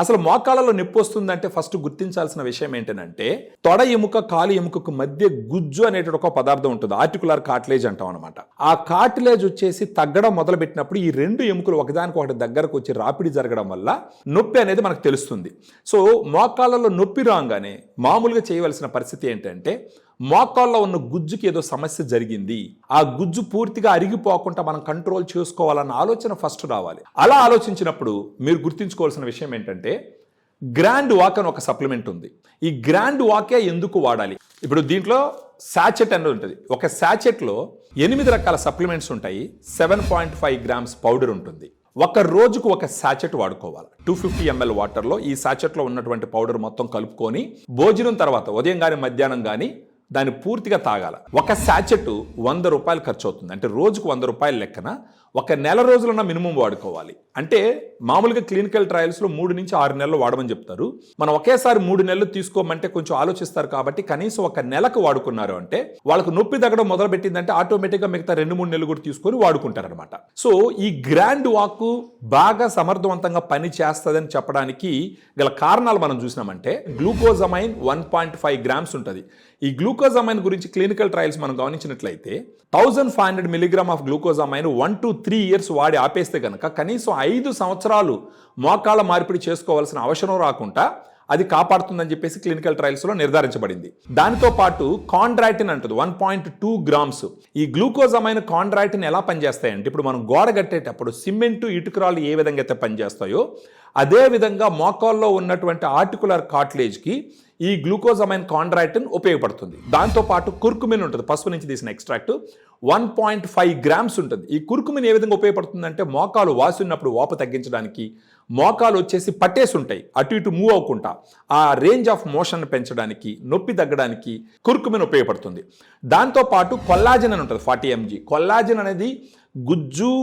అసలు మోకాళ్ళలో నొప్పి వస్తుందంటే ఫస్ట్ గుర్తించాల్సిన విషయం ఏంటంటే తొడ ఎముక కాలు ఎముకకు మధ్య గుజ్జు అనేటువంటి ఒక పదార్థం ఉంటుంది, ఆర్టికులర్ కార్టిలేజ్ అంటాం అనమాట. ఆ కార్టిలేజ్ వచ్చేసి తగ్గడం మొదలు పెట్టినప్పుడు ఈ రెండు ఎముకలు ఒకదానికి ఒకటి దగ్గరకు వచ్చి రాపిడి జరగడం వల్ల నొప్పి అనేది మనకు తెలుస్తుంది. సో మోకాళ్ళలో నొప్పి రాగానే మామూలుగా చేయవలసిన పరిస్థితి ఏంటంటే మోకాల్లో ఉన్న గుజ్జుకి ఏదో సమస్య జరిగింది, ఆ గుజ్జు పూర్తిగా అరిగిపోకుండా మనం కంట్రోల్ చేసుకోవాలన్న ఆలోచన ఫస్ట్ రావాలి. అలా ఆలోచించినప్పుడు మీరు గుర్తుంచుకోవాల్సిన విషయం ఏంటంటే గ్రాండ్ వాక్ అని ఒక సప్లిమెంట్ ఉంది. ఈ గ్రాండ్ వాకే ఎందుకు వాడాలి? ఇప్పుడు దీంట్లో సాచెట్ అనేది ఉంటుంది. ఒక సాచెట్లో 8 రకాల సప్లిమెంట్స్ ఉంటాయి. 7.5 గ్రామ్స్ పౌడర్ ఉంటుంది. ఒక రోజుకు ఒక సాచెట్ వాడుకోవాలి. 250 ml వాటర్లో ఈ సాచెట్లో ఉన్నటువంటి పౌడర్ మొత్తం కలుపుకొని భోజనం తర్వాత ఉదయం కానీ మధ్యాహ్నం కానీ దాన్ని పూర్తిగా తాగాల. ఒక సాచెట్ 100 రూపాయలు ఖర్చు అవుతుంది. అంటే రోజుకు 100 రూపాయల లెక్కన ఒక నెల రోజులన్న మినిమం వాడుకోవాలి. అంటే మామూలుగా క్లినికల్ ట్రయల్స్లో 3 నుంచి 6 నెలలు వాడమని చెప్తారు. మనం ఒకేసారి 3 నెలలు తీసుకోమంటే కొంచెం ఆలోచిస్తారు. కాబట్టి కనీసం ఒక నెలకు వాడుకున్నారు అంటే వాళ్ళకు నొప్పి తగ్గడం మొదలు పెట్టిందంటే ఆటోమేటిక్గా మిగతా 2-3 నెలలు కూడా తీసుకొని వాడుకుంటారనమాట. సో ఈ గ్రాండ్ వాక్ బాగా సమర్థవంతంగా పని చేస్తుందని చెప్పడానికి గల కారణాలు మనం చూసినామంటే గ్లూకోజమైన్ 1.5 గ్రామ్స్ ఉంటుంది. ఈ గ్లూకోజమైన్ గురించి క్లినికల్ ట్రయల్స్ మనం గమనించినట్లయితే 1500 milligram of glucosamine 1 to 3 years వాడి ఆపేస్తే కనుక కనీసం 5 సంవత్సరాలు మోకాళ్ళ మార్పిడి చేసుకోవాల్సిన అవసరం రాకుండా అది కాపాడుతుందని చెప్పేసి క్లినికల్ ట్రయల్స్లో నిర్ధారించబడింది. దానితో పాటు కాండ్రాటిన్ అంటుంది 1.2 గ్రామ్స్. ఈ గ్లూకోజమైన్ కాండ్రాటిన్ ఎలా పనిచేస్తాయంటే ఇప్పుడు మనం గోడ కట్టేటప్పుడు సిమెంటు ఇటుకరాలు ఏ విధంగా అయితే పనిచేస్తాయో అదే విధంగా మోకాల్లో ఉన్నటువంటి ఆర్టికులర్ కార్టిలేజ్కి ఈ గ్లూకోజమైన్ కాండ్రాటిన్ ఉపయోగపడుతుంది. దాంతోపాటు కుర్కుమిన్ ఉంటుంది, పసుపు నుంచి తీసిన ఎక్స్ట్రాక్ట్ 1.5 గ్రామ్స్ ఉంటుంది. ఈ కుర్కుమిన్ ఏ విధంగా ఉపయోగపడుతుందంటే మోకాలు వాసినప్పుడు వాపు తగ్గించడానికి, మోకాలు వచ్చేసి పట్టేసి ఉంటాయి అటు ఇటు మూవ్ అవ్వకుండా ఆ రేంజ్ ఆఫ్ మోషన్ పెంచడానికి, నొప్పి తగ్గడానికి కుర్కుమిన్ ఉపయోగపడుతుంది. దాంతోపాటు కొల్లాజెన్ అని ఉంటుంది 40 mg. కొల్లాజెన్ అనేది గుజ్జు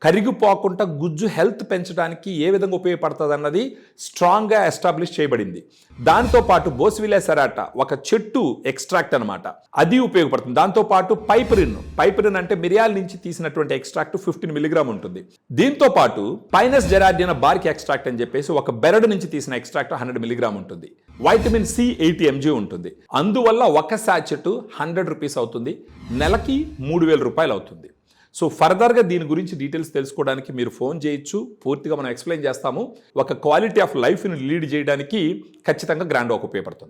కరిగిపోకుండా గుజ్జు హెల్త్ పెంచడానికి ఏ విధంగా ఉపయోగపడుతుంది అన్నది స్ట్రాంగ్గా ఎస్టాబ్లిష్ చేయబడింది. దాంతోపాటు బోస్విలా సెరాటా ఒక చెట్టు ఎక్స్ట్రాక్ట్ అనమాట, అది ఉపయోగపడుతుంది. దాంతోపాటు పైపరిన్ అంటే మిరియాల నుంచి తీసినటువంటి ఎక్స్ట్రాక్ట్ 15 మిలీగ్రామ్ ఉంటుంది. దీంతో పాటు పైనస్ జెరార్డినా బార్క్ ఎక్స్ట్రాక్ట్ అని చెప్పేసి ఒక బెరడు నుంచి తీసిన ఎక్స్ట్రాక్ట్ 100 మిలీగ్రామ్ ఉంటుంది. వైటమిన్ సి 80 mg ఉంటుంది. అందువల్ల ఒక సాచెట్ 100 రూపీస్ అవుతుంది, నెలకి 3000 రూపాయలు అవుతుంది. సో ఫర్దర్గా దీని గురించి డీటెయిల్స్ తెలుసుకోవడానికి మీరు ఫోన్ చేయొచ్చు, పూర్తిగా మనం ఎక్స్ప్లెయిన్ చేస్తాము. ఒక క్వాలిటీ ఆఫ్ లైఫ్ని లీడ్ చేయడానికి ఖచ్చితంగా గ్రాండ్ వాక్ ఉపయోగపడుతుంది.